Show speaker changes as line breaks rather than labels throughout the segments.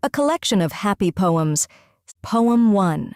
A collection of happy poems. Poem 1.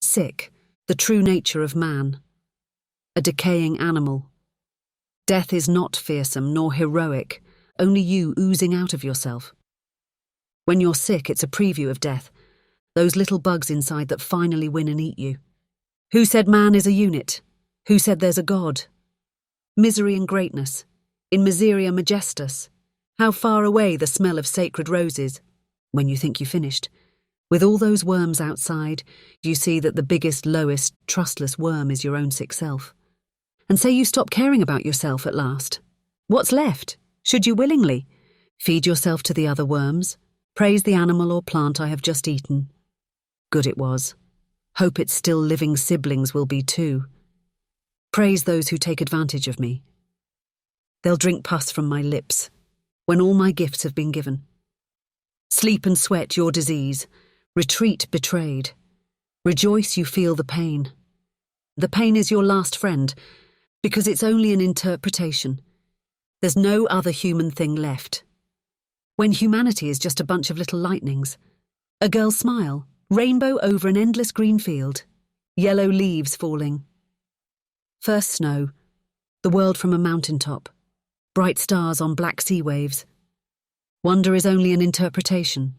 Sick, the true nature of man. A decaying animal. Death is not fearsome nor heroic, only you oozing out of yourself. When you're sick, it's a preview of death, those little bugs inside that finally win and eat you. Who said man is a unit? Who said there's a God? Misery and greatness, in miseria majestus. How far away the smell of sacred roses, when you think you finished. With all those worms outside, you see that the biggest, lowest, trustless worm is your own sick self. And say you stop caring about yourself at last. What's left? Should you willingly? Feed yourself to the other worms? Praise the animal or plant I have just eaten. Good it was. Hope its still living siblings will be too. Praise those who take advantage of me. They'll drink pus from my lips, when all my gifts have been given. Sleep and sweat your disease, retreat betrayed. Rejoice you feel the pain. The pain is your last friend, because it's only an interpretation. There's no other human thing left. When humanity is just a bunch of little lightnings. A girl's smile, rainbow over an endless green field, yellow leaves falling. First snow, the world from a mountaintop, bright stars on black sea waves. Wonder is only an interpretation.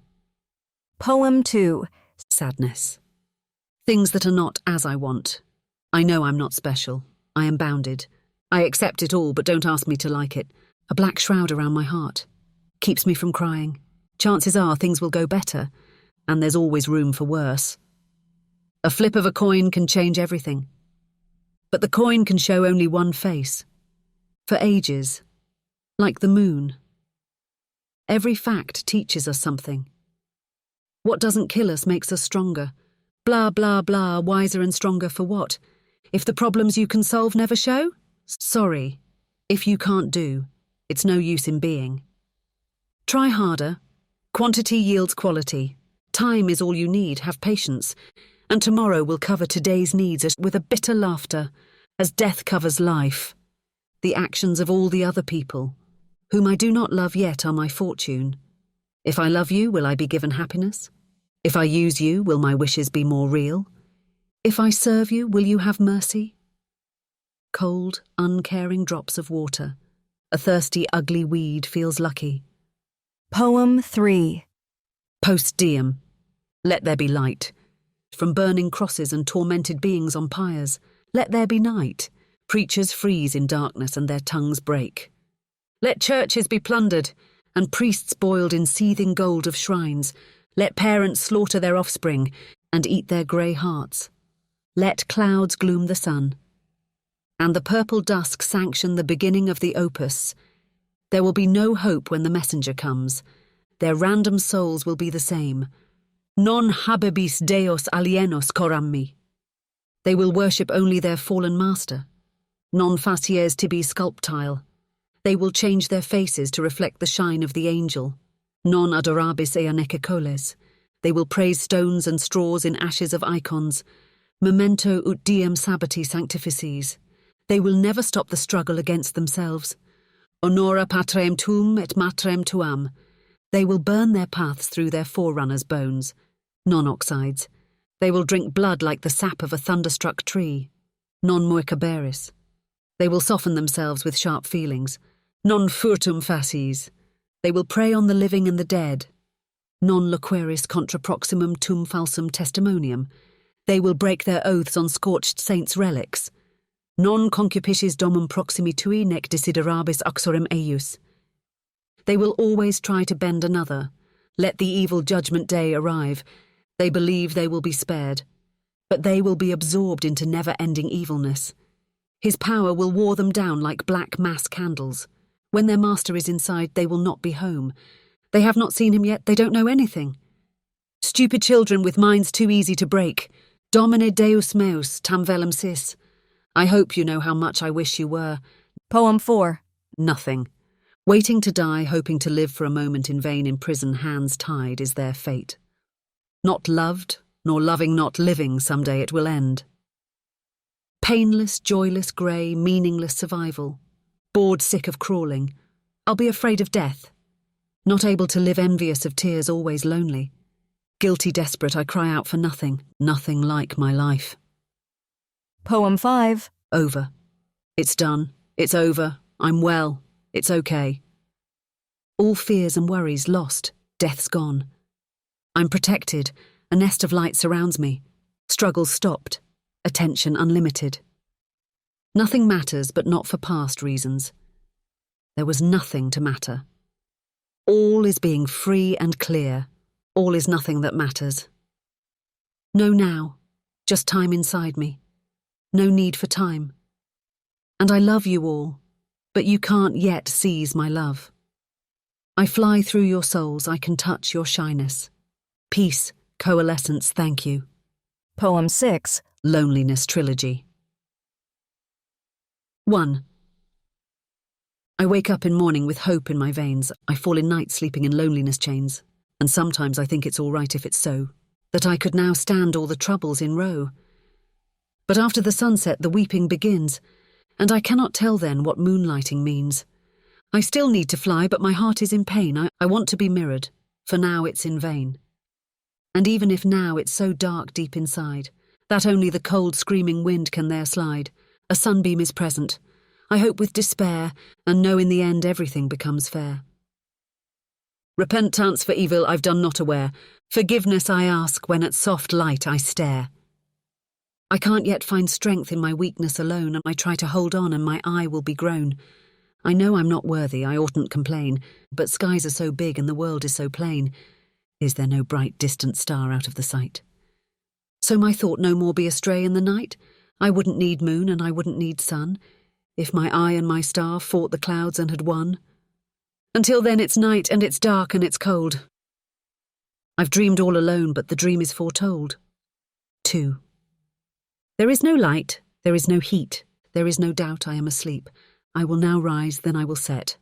Poem 2.
Sadness. Things that are not as I want. I know I'm not special. I am bounded. I accept it all, but don't ask me to like it. A black shroud around my heart. Keeps me from crying. Chances are things will go better, and there's always room for worse. A flip of a coin can change everything. But the coin can show only one face. For ages. Like the moon. Every fact teaches us something. What doesn't kill us makes us stronger. Blah, blah, blah, wiser and stronger for what? If the problems you can solve never show? Sorry. If you can't do, it's no use in being. Try harder. Quantity yields quality. Time is all you need, have patience. And tomorrow will cover today's needs with a bitter laughter, as death covers life. The actions of all the other people, whom I do not love yet, are my fortune. If I love you, will I be given happiness? If I use you, will my wishes be more real? If I serve you, will you have mercy? Cold, uncaring drops of water. A thirsty, ugly weed feels lucky.
Poem 3.
Post diem. Let there be light. From burning crosses and tormented beings on pyres, let there be night. Preachers freeze in darkness and their tongues break. Let churches be plundered, and priests boiled in seething gold of shrines. Let parents slaughter their offspring, and eat their grey hearts. Let clouds gloom the sun. And the purple dusk sanction the beginning of the opus. There will be no hope when the messenger comes. Their random souls will be the same. Non habebis deos alienos corammi. They will worship only their fallen master. Non facies tibi sculptile. They will change their faces to reflect the shine of the angel. Non adorabis eaneke coles. They will praise stones and straws in ashes of icons. Memento ut diem sabbati sanctifices. They will never stop the struggle against themselves. Honora patrem tuum et matrem tuam. They will burn their paths through their forerunners' bones. Non-oxides. They will drink blood like the sap of a thunderstruck tree. Non-muicaberis. They will soften themselves with sharp feelings. Non-furtum facies. They will prey on the living and the dead. Non-loqueris contra proximum tum falsum testimonium. They will break their oaths on scorched saints' relics. Non concupiscis domum proximi tui nec desiderabis uxorem eius. They will always try to bend another. Let the evil judgment day arrive. They believe they will be spared. But they will be absorbed into never-ending evilness. His power will war them down like black mass candles. When their master is inside, they will not be home. They have not seen him yet, they don't know anything. Stupid children with minds too easy to break. Domine Deus meus tam velum sis. I hope you know how much I wish you were.
Poem 4.
Nothing. Waiting to die, hoping to live for a moment in vain in prison, hands tied, is their fate. Not loved, nor loving not living, someday it will end. Painless, joyless, grey, meaningless survival. Bored sick of crawling. I'll be afraid of death. Not able to live envious of tears always lonely. Guilty desperate, I cry out for nothing, nothing like my life.
Poem 5.
Over. It's done. It's over. I'm well. It's okay. All fears and worries lost. Death's gone. I'm protected. A nest of light surrounds me. Struggles stopped. Attention unlimited. Nothing matters, but not for past reasons. There was nothing to matter. All is being free and clear. All is nothing that matters. No now, just time inside me. No need for time. And I love you all, but you can't yet seize my love. I fly through your souls, I can touch your shyness. Peace, coalescence, thank you.
Poem 6.
Loneliness Trilogy. 1. I wake up in morning with hope in my veins. I fall in night sleeping in loneliness chains. And sometimes I think it's all right if it's so, that I could now stand all the troubles in row. But after the sunset the weeping begins, and I cannot tell then what moonlighting means. I still need to fly, but my heart is in pain. I want to be mirrored, for now it's in vain. And even if now it's so dark deep inside, that only the cold screaming wind can there slide, a sunbeam is present. I hope with despair, and know in the end everything becomes fair. Repentance for evil I've done not aware. Forgiveness I ask when at soft light I stare. I can't yet find strength in my weakness alone, and I try to hold on and my eye will be grown. I know I'm not worthy, I oughtn't complain, but skies are so big and the world is so plain. Is there no bright distant star out of the sight? So my thought no more be astray in the night? I wouldn't need moon and I wouldn't need sun, if my eye and my star fought the clouds and had won. Until then it's night and it's dark and it's cold. I've dreamed all alone, but the dream is foretold. 2. There is no light, there is no heat, there is no doubt I am asleep. I will now rise, then I will set.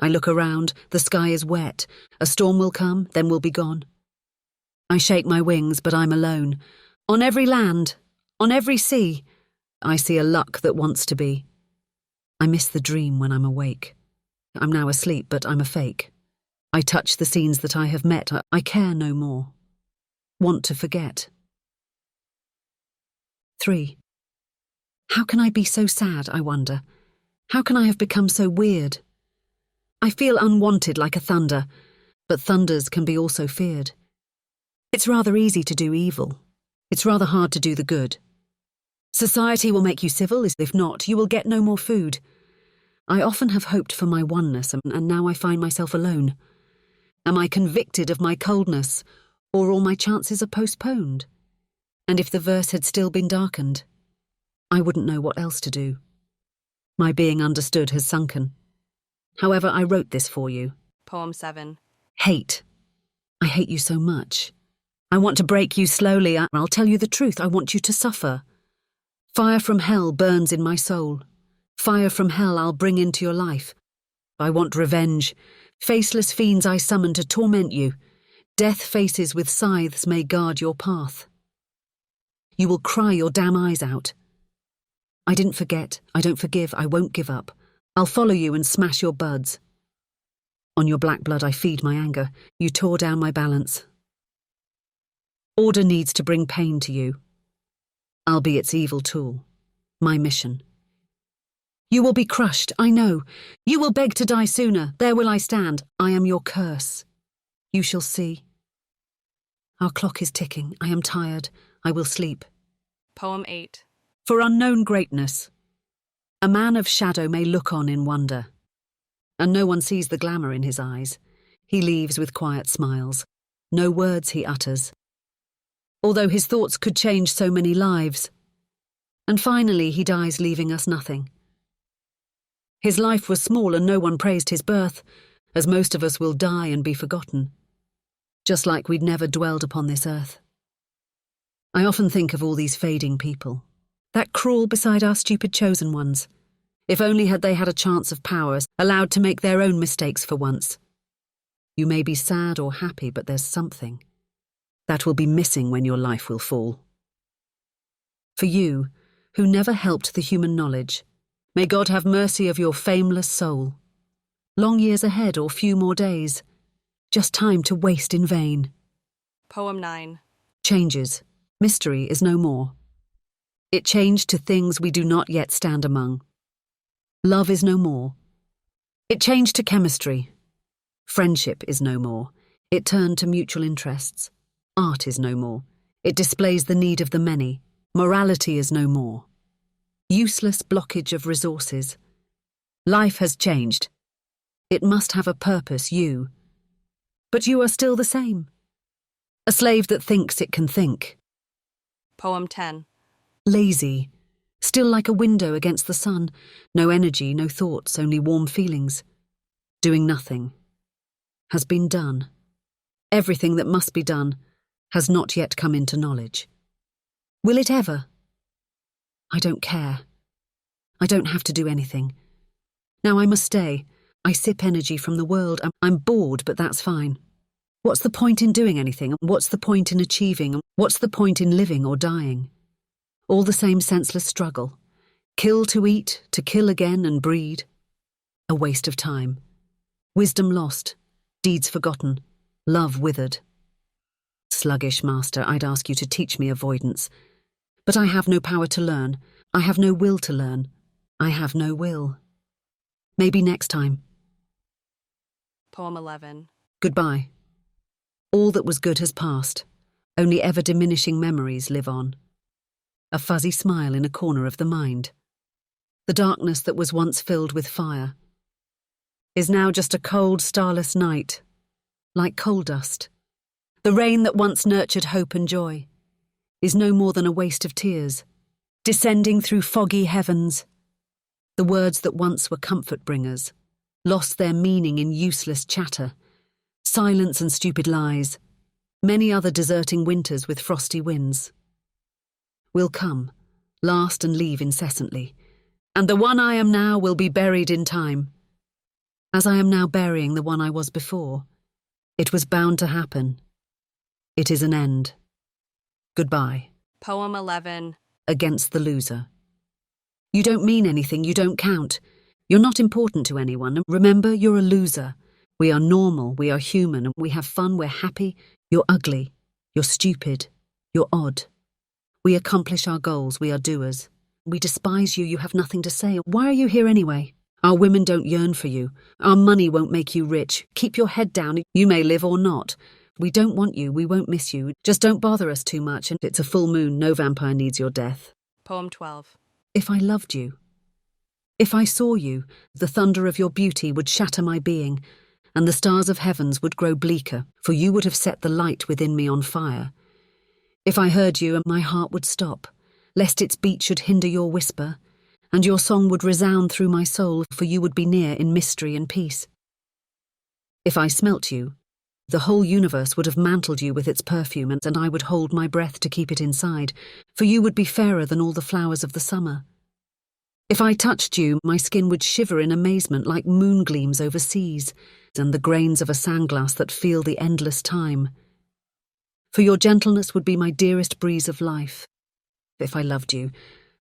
I look around, the sky is wet. A storm will come, then will be gone. I shake my wings, but I'm alone. On every land, on every sea, I see a luck that wants to be. I miss the dream when I'm awake. I'm now asleep, but I'm a fake. I touch the scenes that I have met. I care no more. Want to forget. 3. How can I be so sad, I wonder? How can I have become so weird? I feel unwanted like a thunder, but thunders can be also feared. It's rather easy to do evil. It's rather hard to do the good. Society will make you civil, if not, you will get no more food. I often have hoped for my oneness, and now I find myself alone. Am I convicted of my coldness, or all my chances are postponed? And if the verse had still been darkened, I wouldn't know what else to do. My being understood has sunken. However, I wrote this for you.
Poem 7.
Hate. I hate you so much. I want to break you slowly. I'll tell you the truth. I want you to suffer. Fire from hell burns in my soul. Fire from hell I'll bring into your life. I want revenge. Faceless fiends I summon to torment you. Death faces with scythes may guard your path. You will cry your damn eyes out. I didn't forget, I don't forgive, I won't give up. I'll follow you and smash your buds. On your black blood I feed my anger. You tore down my balance. Order needs to bring pain to you. I'll be its evil tool. My mission. You will be crushed, I know. You will beg to die sooner. There will I stand. I am your curse. You shall see. Our clock is ticking. I am tired. I will sleep.
Poem 8.
For unknown greatness. A man of shadow may look on in wonder, and no one sees the glamour in his eyes. He leaves with quiet smiles. No words he utters, although his thoughts could change so many lives. And finally he dies, leaving us nothing. His life was small and no one praised his birth, as most of us will die and be forgotten, just like we'd never dwelled upon this earth. I often think of all these fading people, that crawl beside our stupid chosen ones. If only had they had a chance of powers, allowed to make their own mistakes for once. You may be sad or happy, but there's something that will be missing when your life will fall. For you, who never helped the human knowledge, may God have mercy of your fameless soul. Long years ahead or few more days. Just time to waste in vain.
Poem 9.
Changes. Mystery is no more. It changed to things we do not yet stand among. Love is no more. It changed to chemistry. Friendship is no more. It turned to mutual interests. Art is no more. It displays the need of the many. Morality is no more. Useless blockage of resources. Life has changed. It must have a purpose, you. But you are still the same. A slave that thinks it can think.
Poem 10.
Lazy. Still like a window against the sun. No energy, no thoughts, only warm feelings. Doing nothing. Has been done. Everything that must be done has not yet come into knowledge. Will it ever? I don't care. I don't have to do anything. Now I must stay. I sip energy from the world. I'm bored, but that's fine. What's the point in doing anything? What's the point in achieving? What's the point in living or dying? All the same senseless struggle. Kill to eat, to kill again and breed. A waste of time. Wisdom lost. Deeds forgotten. Love withered. Sluggish master, I'd ask you to teach me avoidance. But I have no power to learn. I have no will to learn. I have no will. Maybe next time.
Poem 11.
Goodbye. All that was good has passed. Only ever-diminishing memories live on. A fuzzy smile in a corner of the mind. The darkness that was once filled with fire is now just a cold, starless night, like coal dust. The rain that once nurtured hope and joy is no more than a waste of tears, descending through foggy heavens. The words that once were comfort bringers lost their meaning in useless chatter, silence and stupid lies, many other deserting winters with frosty winds. Will come, last and leave incessantly, and the one I am now will be buried in time. As I am now burying the one I was before, it was bound to happen. It is an end. Goodbye.
Poem 11.
Against the loser. You don't mean anything, you don't count. You're not important to anyone. Remember, you're a loser. We are normal, we are human, and we have fun, we're happy. You're ugly, you're stupid, you're odd. We accomplish our goals, we are doers. We despise you, you have nothing to say. Why are you here anyway? Our women don't yearn for you. Our money won't make you rich. Keep your head down, you may live or not. We don't want you, we won't miss you. Just don't bother us too much, and it's a full moon, no vampire needs your death.
Poem 12.
If I loved you, if I saw you, the thunder of your beauty would shatter my being, and the stars of heavens would grow bleaker, for you would have set the light within me on fire. If I heard you, my heart would stop, lest its beat should hinder your whisper, and your song would resound through my soul, for you would be near in mystery and peace. If I smelt you, the whole universe would have mantled you with its perfume, and I would hold my breath to keep it inside, for you would be fairer than all the flowers of the summer. If I touched you, my skin would shiver in amazement like moon gleams over seas, and the grains of a sandglass that feel the endless time. For your gentleness would be my dearest breeze of life. If I loved you,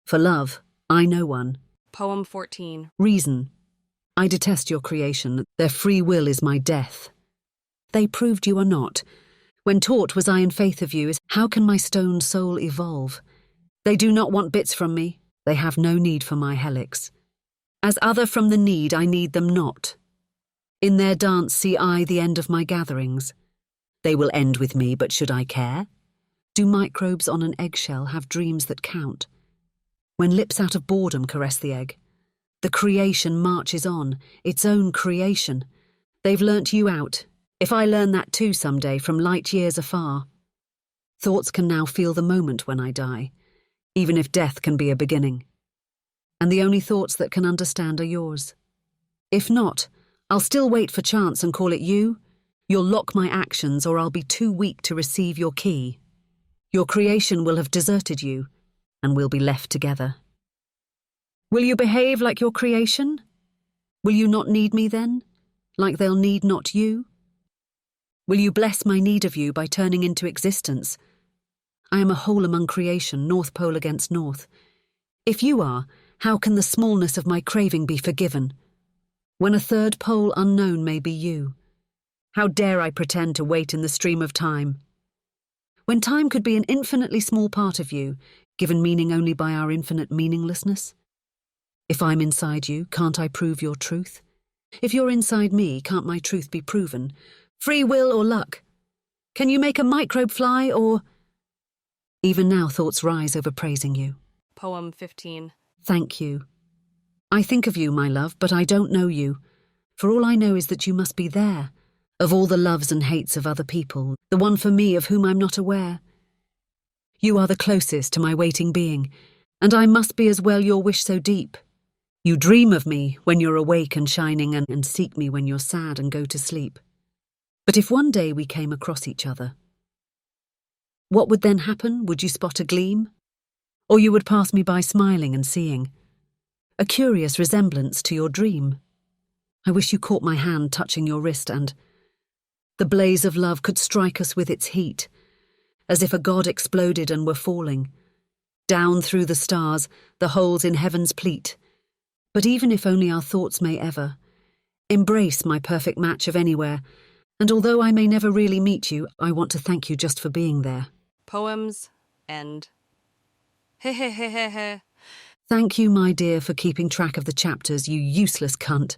for love, I know one.
Poem 14.
Reason. I detest your creation, their free will is my death. They proved you are not. When taught was I in faith of you, how can my stone soul evolve? They do not want bits from me, they have no need for my helix. As other from the need, I need them not. In their dance see I the end of my gatherings. They will end with me, but should I care? Do microbes on an eggshell have dreams that count? When lips out of boredom caress the egg, the creation marches on, its own creation. They've learnt you out. If I learn that too someday from light years afar. Thoughts can now feel the moment when I die, even if death can be a beginning. And the only thoughts that can understand are yours. If not, I'll still wait for chance and call it you. You'll lock my actions, or I'll be too weak to receive your key. Your creation will have deserted you, and we'll be left together. Will you behave like your creation? Will you not need me then, like they'll need not you? Will you bless my need of you by turning into existence? I am a whole among creation, North Pole against North. If you are, how can the smallness of my craving be forgiven? when a third pole unknown may be you? How dare I pretend to wait in the stream of time? When time could be an infinitely small part of you, given meaning only by our infinite meaninglessness? If I'm inside you, can't I prove your truth? If you're inside me, can't my truth be proven? Free will or luck? Can you make a microbe fly or... Even now thoughts rise over praising you.
Poem 15.
Thank you. I think of you, my love, but I don't know you. For all I know is that you must be there. Of all the loves and hates of other people, the one for me of whom I'm not aware. You are the closest to my waiting being, and I must be as well your wish so deep. You dream of me when you're awake and shining and seek me when you're sad and go to sleep. But if one day we came across each other, what would then happen? Would you spot a gleam? Or you would pass me by smiling and seeing a curious resemblance to your dream? I wish you caught my hand touching your wrist and the blaze of love could strike us with its heat, as if a god exploded and were falling. Down through the stars, the holes in heaven's pleat. But even if only our thoughts may ever embrace my perfect match of anywhere, and although I may never really meet you, I want to thank you just for being there.
Poems end. He.
Thank you, my dear, for keeping track of the chapters, you useless cunt.